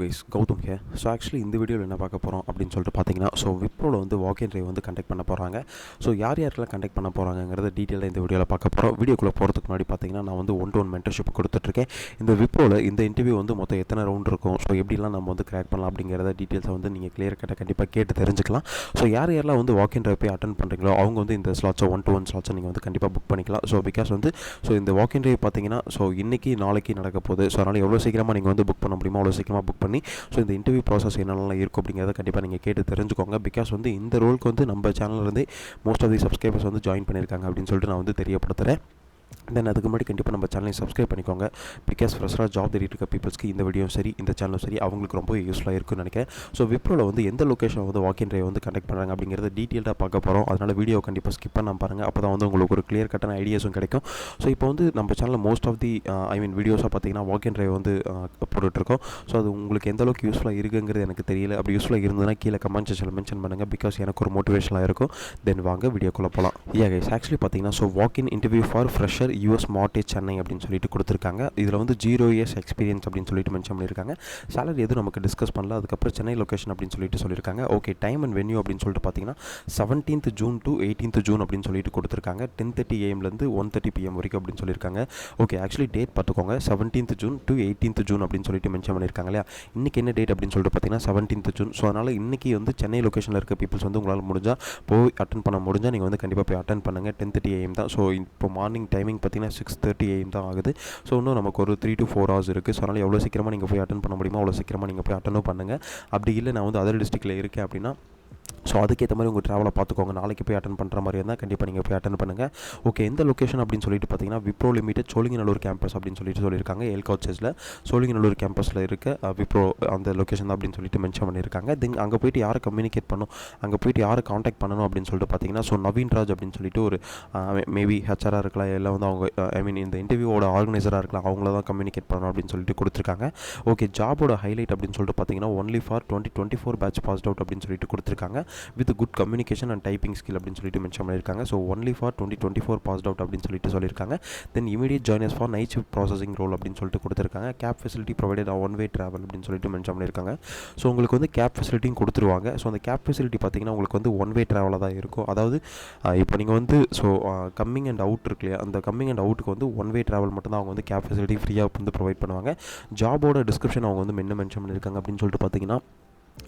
Guys, Gautham here. So actually இந்த வீடியோவில் என்ன பார்க்க போகிறோம் அப்படின்னு சொல்லிட்டு பார்த்தீங்கன்னா, ஸோ விப்ரோவில் வந்து வாக்-இன் ட்ரைவ் வந்து கண்டக்ட் பண்ண போகிறாங்க. ஸோ யார் யாருக்கெல்லாம் கண்டக்ட் பண்ண போகிறாங்கிறத டீட்டெயிலாக இந்த வீடியோவில் பார்க்க போகிறோம். வீடியோக்குள்ளே போகிறதுக்கு முன்னாடி பார்த்தீங்கன்னா, நான் வந்து 1-to-1 மென்டர்ஷிப் கொடுத்துட்ருக்கேன். இந்த விப்ரோவில் இந்த இன்டர்வியூ வந்து மொத்தம் எத்தனை ரவுண்ட் இருக்கும், ஸோ எப்படிலாம் நம்ம வந்து கிராக் பண்ணலாம் அப்படிங்கிறத டீட்டெயில்ஸை வந்து நீங்கள் கிளியர் கட்டாக கண்டிப்பாக கேட்டு தெரிஞ்சுக்கலாம். ஸோ யார் யாரெல்லாம் வந்து வாக்-இன் ட்ரைவ் போய் அட்டன் பண்ணுறீங்களோ அவங்க வந்து இந்த ஸ்லாட்ஸை 1-to-1 ஸ்லாட்ஸை நீங்கள் வந்து கண்டிப்பாக புக் பண்ணிக்கலாம். ஸோ பிகாஸ் வந்து இந்த வாக்-இன் ட்ரைவ் பார்த்தீங்கன்னா, ஸோ இன்றைக்கி நாளைக்கு நடக்க போகுது. ஸோ அதனால் எவ்வளோ சீக்கிரமாக நீங்கள் வந்து புக் பண்ண முடியுமோ அவ்வளோ சீக்கிரமாக புக் பண்ணி இந்த இன்டர்வியூ ப்ராசஸ் என்னென்னலாம் இருக்கும் அப்படிங்கிறத கண்டிப்பாக நீங்கள் கேட்டு தெரிஞ்சுக்கோங்க. பிகாஸ் வந்து இந்த ரோலுக்கு வந்து நம்ம சேனல்லேருந்தே மோஸ்ட் ஆஃப் தி சப்ஸ்கிரைபர்ஸ் வந்து ஜாயின் பண்ணியிருக்காங்க அப்படின்னு சொல்லிட்டு நான் வந்து தெரியப்படுத்துகிறேன். தென் அதுக்கு முன்னாடி கண்டிப்பாக நம்ம சேனலையும் சப்ஸ்கிரைப் பண்ணிக்கோங்க. பிகாஸ் ஃப்ரெஷ்ஷாக ஜாப் தேடிட்டு இருக்க பீப்புள்ஸ்க்கு இந்த வீடியோ சரி, இந்த சேனலும் சரி, அவங்களுக்கு ரொம்ப யூஸ்ஃபுல்லாக இருக்குன்னு நினைக்கிறேன். ஸோ விப்ரோவில் வந்து எந்த லொக்கேஷன் வந்து வாக்-இன் ட்ரைவ் வந்து கண்டக்ட் பண்ணுறாங்க அப்படிங்கிறத டீட்டெயிலாக பார்க்க போகிறோம். அதனால் வீடியோ கண்டிப்பாக ஸ்கிப் பண்ணாமல் பாருங்கள். அப்போ தான் வந்து உங்களுக்கு ஒரு கிளியர் கட்டான ஐடியாஸும் கிடைக்கும். ஸோ இப்போ வந்து நம்ம சேனலில் மோஸ்ட் ஆஃப் தி வீடியோஸாக பார்த்தீங்கன்னா வாக்-இன் ட்ரைவ் வந்து போட்டுட்ருக்கோம். ஸோ அது உங்களுக்கு எந்த அளவுக்கு யூஸ்ஃபுல்லாக இருக்குங்கிறது எனக்கு தெரியல. அப்படி யூஸ்ஃபுல்லாக இருந்ததுன்னா கீழே கமெண்ட் செக்ஷனில் மென்ஷன் பண்ணுங்கள். பிகாஸ் எனக்கு ஒரு மோட்டிவேஷனாக இருக்கும். தென் வாங்க வீடியோக்குள்ளே போகலாம். கைஸ், ஆக்சுவலி பார்த்தீங்கன்னா walk in interview for fresher US mortgage Chennai அப்படின்னு சொல்லிட்டு கொடுத்துருக்காங்க. இதில் வந்து 0 years எக்ஸ்பீரியன்ஸ் அப்படின்னு சொல்லிட்டு மென்ஷன் பண்ணியிருக்காங்க. சேலரி எதுவும் நமக்கு டிஸ்கஸ் பண்ணல. அதுக்கப்புறம் சென்னை லொக்கேஷன் அப்படின்னு சொல்லியிருக்காங்க. ஓகே, டைம் அண்ட் வென்யூ அப்படின்னு சொல்லிட்டு பார்த்தீங்கன்னா 17th June to 18th June அப்படின்னு சொல்லிட்டு கொடுத்துருக்காங்க. 10:30 AM - 1:30 PM வரைக்கும் அப்படின்னு சொல்லியிருக்காங்க. ஓகே, ஆக்சுவலி டேட் பார்த்துக்கோங்க. 17th June to 18th June அப்படின்னு சொல்லிட்டு மென்ஷன் பண்ணியிருக்காங்க இல்லையா. இன்றைக்கி என்ன டேட் அப்படின்னு சொல்லிட்டு பார்த்தீங்கன்னா 17th June. ஸோ அதனால் இன்றைக்கி வந்து சென்னை லொக்கேஷனில் இருக்க பீப்புள்ஸ் வந்து உங்களால் முடிஞ்சால் போய் அட்டன் பண்ண முடிஞ்சால் நீங்கள் வந்து கண்டிப்பாக போய் அட்டன் பண்ணுங்கள். 10:30 AM தான். ஸோ இப்போ மார்னிங் டைமிங் பார்த்தீங்கன்னா 6:30 AM தான் ஆகுது. ஸோ இன்னும் நமக்கு ஒரு 3 to 4 hours இருக்குது. ஸோ அதனால் எவ்வளோ சீக்கிரமாக நீங்கள் போய் அட்டன் பண்ண முடியுமோ அவ்வளோ சீக்கிரமாக நீங்கள் போய் அட்டனும் பண்ணுங்கள். அப்படி இல்லை நான் வந்து அதர் டிஸ்ட்ரிக்டில் இருக்கேன் அப்படின்னா ஸோ அதுக்கேற்ற மாதிரி உங்கள் ட்ராவலை பார்த்துக்கோங்க. நாளைக்கு போய் அட்டன் பண்ணுற மாதிரி இருந்தால் கண்டிப்பாக நீங்கள் போய் அட்டன் பண்ணுங்கள். ஓகே, எந்த லொக்கேஷன் அப்படின்னு சொல்லிட்டு பார்த்தீங்கன்னா விப்ரோ லிமிடெட் சோழிங்கநல்லூர் கேம்பஸ் அப்படின்னு சொல்லியிருக்காங்க. எல்காட்சஸில் சோழிங்கநல்லூர் கேம்பஸில் இருக்க விப்ரோ அந்த லொக்கேஷன் தான் அப்படின்னு சொல்லிட்டு மென்ஷன் பண்ணியிருக்காங்க. தென் அங்கே போய்ட்டு யாரை கம்யூனிகேட் பண்ணணும், அங்கே போய்ட்டு யாரை காண்டாக்ட் பண்ணணும் அப்படின்னு சொல்லிட்டு பார்த்தீங்கன்னா நவீன் ராஜ் அப்படின்னு சொல்லிட்டு ஒரு மேபி ஹெச்ஆராக இருக்கலாம், இல்லை வந்து அவங்க இந்த இன்டர்வியூவோட ஆர்கனைசராக இருக்கலாம், அவங்கள தான் கம்யூனிகேட் பண்ணணும் அப்படின்னு சொல்லிட்டு கொடுத்துருக்காங்க. ஓகே, ஜாபோட ஹைலைட் அப்படின்னு சொல்லிட்டு பார்த்தீங்கன்னா only for 2024 batch passed out அப்படின்னு சொல்லிட்டு கொடுத்துருக்காங்க. With good communication and typing skill அப்படின்னு சொல்லிட்டு மென்ஷன் பண்ணியிருக்காங்க. So only for 2024 passed out அப்படின்னு சொல்லியிருக்காங்க. Then immediate joiners for night shift processing role அப்படின்னு சொல்லிட்டு கொடுத்துருக்காங்க. Cab facility provided one way travel அப்படின்னு சொல்லிட்டு மென்ஷன் பண்ணியிருக்காங்க. ஸோ உங்களுக்கு வந்து கேப் ஃபெசிலிட்டியும் கொடுத்துருவாங்க. ஸோ அந்த கேப் ஃபெசிலிட்டி பார்த்தீங்கன்னா உங்களுக்கு வந்து ஒன் வே ட்ராவலாக தான் இருக்கும். அதாவது இப்போ நீங்கள் வந்து கம்மிங் அண்ட் அவுட் இருக்கு இல்லையா, அந்த கம்மிங் அண்ட் அவுட்டுக்கு வந்து ஒன் வே ட்ராவல் மட்டும் தான் அவங்க வந்து கேப் ஃபெசிலிட்டி ஃப்ரீயாக வந்து ப்ரொவைட் பண்ணுவாங்க. ஜாபோட டிஸ்கிரிப்ஷன் அவங்க வந்து என்ன மென்ஷன் பண்ணியிருக்காங்க அப்படின்னு சொல்லிட்டு பார்த்தீங்கன்னா,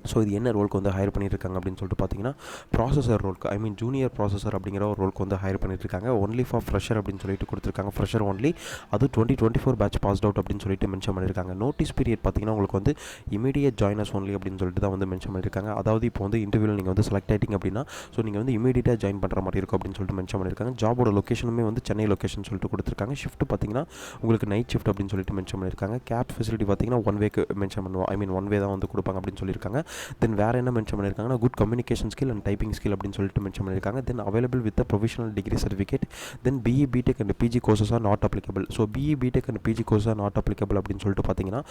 ஸோ இது என்ன ரோலுக்கு வந்து ஹையர் பண்ணியிருக்காங்க அப்படின்னு சொல்லிட்டு பார்த்தீங்கன்னா ப்ராசஸர் ரோலுக்கு ஜூனியர் ப்ராசஸர் அப்படிங்கிற ஒரு ரோலுக்கு வந்து ஹையர் பண்ணியிருக்காங்க. ஒன்லி ஃபார் ஃப்ரெஷர் அப்படின்னு சொல்லிட்டு கொடுத்துருக்காங்க. ஃப்ரெஷர் ஒன்லி, அது 2024 பேட்ச் பாஸ்ட் அவுட் அப்படின்னு சொல்லிட்டு மென்ஷன் பண்ணியிருக்காங்க. நோட்டீஸ் பீரியட் பார்த்தீங்கன்னா உங்களுக்கு வந்து இமீடியட் ஜாயினர்ஸ் ஒன்லி அப்படின்னு சொல்லிட்டு தான் வந்து மென்ஷன் பண்ணியிருக்காங்க. அதாவது இப்போ வந்து இன்டர்வியூவில் நீங்கள் வந்து செலக்ட் ஆகிட்டிங்க அப்படின்னா நீங்கள் வந்து இமீடியட்டாக ஜாயின் பண்ணுற மாதிரி இருக்கும் அப்படின்னு சொல்லிட்டு மென்ஷன் பண்ணியிருக்காங்க. ஜாபோட லொக்கேஷனுமே வந்து சென்னை லொக்கேஷன் சொல்லிட்டு கொடுத்துருக்காங்க. ஷிஃப்ட் பார்த்தீங்கன்னா உங்களுக்கு நைட் ஷிஃப்ட் அப்படின்னு சொல்லிட்டு மென்ஷன் பண்ணியிருக்காங்க. கேப் ஃபெசிலிட்டி பார்த்தீங்கன்னா ஒன் வேக்கு மென்ஷன் பண்ணுவோம், ஒன் வே தான் வந்து கொடுப்பாங்க அப்படின்னு சொல்லியிருக்காங்க. தென் வேறு என்ன மென்ஷன் பண்ணியிருக்காங்கன்னா good communication skill and typing skill அப்படின்னு சொல்லிட்டு மென்ஷன் பண்ணியிருக்காங்க. Then available with professional degree certificate. Then BE BTech and PG courses are not applicable. So BE BTech and PG course are not applicable அப்படின்னு சொல்லிட்டு பார்த்தீங்கன்னா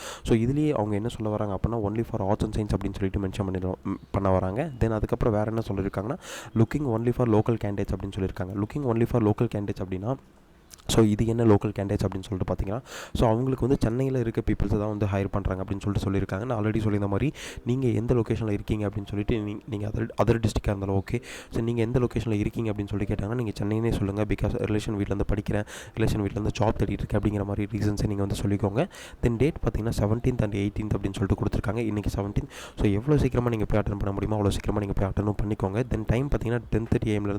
இதுலேயே அவங்க என்ன சொல்ல வராங்க அப்படின்னா only for arts and science அப்படின்னு சொல்லிட்டு மென்ஷன் பண்ண வராங்க. தென் அதுக்கப்புறம் வேறு என்ன சொல்லியிருக்காங்கன்னா looking only for local candidates அப்படின்னு சொல்லியிருக்காங்க. Looking only for local candidates அப்படின்னா இது என்ன லோக்கல் கேண்டிடேட்ஸ் அப்படின்னு சொல்லிட்டு பார்த்தீங்கன்னா அவங்களுக்கு வந்து சென்னையில் இருக்க பீப்புள்ஸை தான் வந்து ஹையர் பண்ணுறாங்க அப்படின்னு சொல்லியிருக்காங்க. நான் ஆல்ரெடி சொல்லியிருந்த மாதிரி நீங்கள் எந்த லொக்கேஷனில் இருக்கீங்க அப்படின்னு சொல்லிட்டு நீங்கள் அதர் டிஸ்ட்ரிக்டாக இருந்தாலும் ஓகே. ஸோ நீங்கள் எந்த லொக்கேஷனில் இருக்கீங்க அப்படின்னு சொல்லி கேட்டாங்கன்னா நீங்கள் சென்னையே சொல்லுங்கள். பிகாஸ் ரிலேஷன் வீட்டிலேருந்து படிக்கிறேன், ரிலேஷன் வீட்டிலேருந்து ஜாப் தேடிட்டு இருக்கேன் அப்படிங்கிற மாதிரி ரீசன்ஸை நீங்கள் வந்து சொல்லிக்கோங்க. தென் டேட் பார்த்தீங்கன்னா 17th and 18th அப்படின்னு சொல்லிட்டு கொடுத்துருக்காங்க. இன்றைக்கி 17th. ஸோ எவ்வளோ சீக்கிரமாக நீங்கள் போய் அட்டன் பண்ண முடியுமோ அவ்வளோ சீக்கிரமாக நீங்கள் போய் அட்டனும் பண்ணிக்கோங்க. தென் டைம் பார்த்தீங்கன்னா 10:30 AM -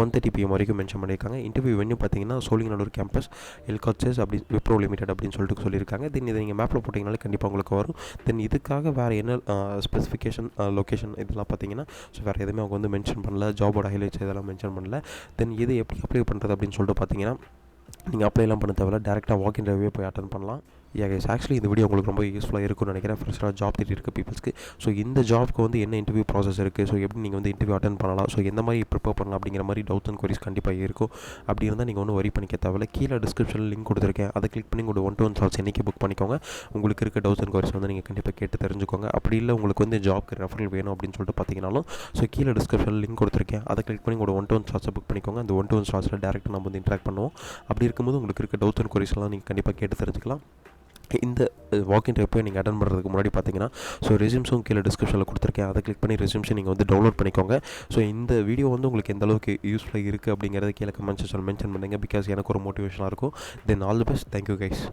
1:30 PM வரைக்கும் மென்ஷன் பண்ணியிருக்காங்க. இன்டர்வியூ வென்யூ பார்த்தீங்கன்னா சோழிங்கநல்லூர் கேம்பஸ் எல்காட்சஸ் அப்படி விப்ரோ லிமிடெட் அப்படின்னு சொல்லியிருக்காங்க. தென் இதை நீங்கள் மேப்பில் போட்டிங்கனாலே கண்டிப்பாக உங்களுக்கு வரும். தென் இதுக்காக வேறு என்ன ஸ்பெசிஃபிகேஷன் லொக்கேஷன் இதெல்லாம் பார்த்தீங்கன்னா வேறு எதுவுமே அவங்க வந்து மென்ஷன் பண்ணல. ஜாபோட ஹைலைட்ஸ் இதெல்லாம் மென்ஷன் பண்ணல. தென் இது எப்படி அப்ளை பண்ணுறது அப்படின்னு சொல்லிட்டு பார்த்தீங்கன்னா நீங்கள் அப்ளைலாம் பண்ண தேவையில்ல, டேரெக்டாக வாக்-இன் ட்ரைவே போய் அட்டன் பண்ணலாம். கைஸ், ஆக்சுவலி இந்த வீடியோ உங்களுக்கு ரொம்ப யூஸ்ஃபுல்லாக இருக்கும்னு நினைக்கிறேன். ஃப்ரெஷ்ஷாக ஜாப் தேடி இருக்க பீப்புள்ஸ்க்கு. இந்த ஜாப்க்கு வந்து என்ன இன்டர்வியூ ப்ராசஸ் இருக்குது, எப்படி நீங்கள் வந்து இன்டர்வியூ அட்டன் பண்ணலாம், எந்த மாதிரி ப்ரிப்பேர் பண்ணலாம் அப்படிங்கிற மாதிரி டவுட்ஸ் அண்ட் குவரிஸ் கண்டிப்பாக இருக்கும். அப்படி இருந்தால் நீங்கள் ஒன்றும் வரி பண்ணிக்க தேவையில்ல. கீழே டிஸ்கிரிப்ஷனில் லிங்க் கொடுத்துருக்கேன், அதை கிளிக் பண்ணி உங்களோட 1-to-1 ஸ்லாட்ஸ் இன்றைக்கி புக் பண்ணிக்கோங்க. உங்களுக்கு இருக்க டவுட்ஸ் அண்ட் குவரிஸ் வந்து நீங்கள் கண்டிப்பாக கேட்டு தெரிஞ்சுக்கோங்க. அப்படி இல்லை உங்களுக்கு வந்து ஜாப்க்கு ரெஃபரல் வேணும் அப்படின்னு சொல்லிட்டு பார்த்தீங்கன்னாலும் கீழே டிஸ்கிரிப்ஷனில் லிங்க் கொடுத்துருக்கேன், அதை கிளிக் பண்ணி உங்களோட 1-to-1 ஸ்லாட்ஸை புக் பண்ணிக்கோங்க. அந்த 1-to-1 ஸ்லாட்ஸில் டேரெக்டாக நம்ம வந்து இன்ட்ராக்ட் பண்ணுவோம். அப்படி இருக்கும்போது உங்களுக்கு இருக்க டவுட்ஸ் அண்ட் குவரிஸ்லாம் நீங்கள் கண்டிப்பாக கேட்டு தெரிஞ்சுக்கலாம். இந்த வாக்கின் போய் நீங்கள் அட்டன் பண்ணுறதுக்கு முன்னாடி பார்த்தீங்கன்னா ஸோ ரெஸ்யூம்ஸும் கீழே டிஸ்கிரிப்ஷனில் கொடுத்துருக்கேன். அதை கிளிக் பண்ணி ரெஸ்யூம்ஸை நீங்கள் வந்து டவுன்லோட் பண்ணிக்கோங்க. ஸோ இந்த வீடியோ வந்து உங்களுக்கு எந்த அளவுக்கு யூஸ்ஃபுல்லாக இருக்குது அப்படிங்கிறத கீழே கமெண்ட் செக்ஷன் மென்ஷன் பண்ணுங்கள். பிகாஸ் எனக்கு ஒரு மோட்டிவேஷனாக இருக்கும். Then all the best. Thank you guys.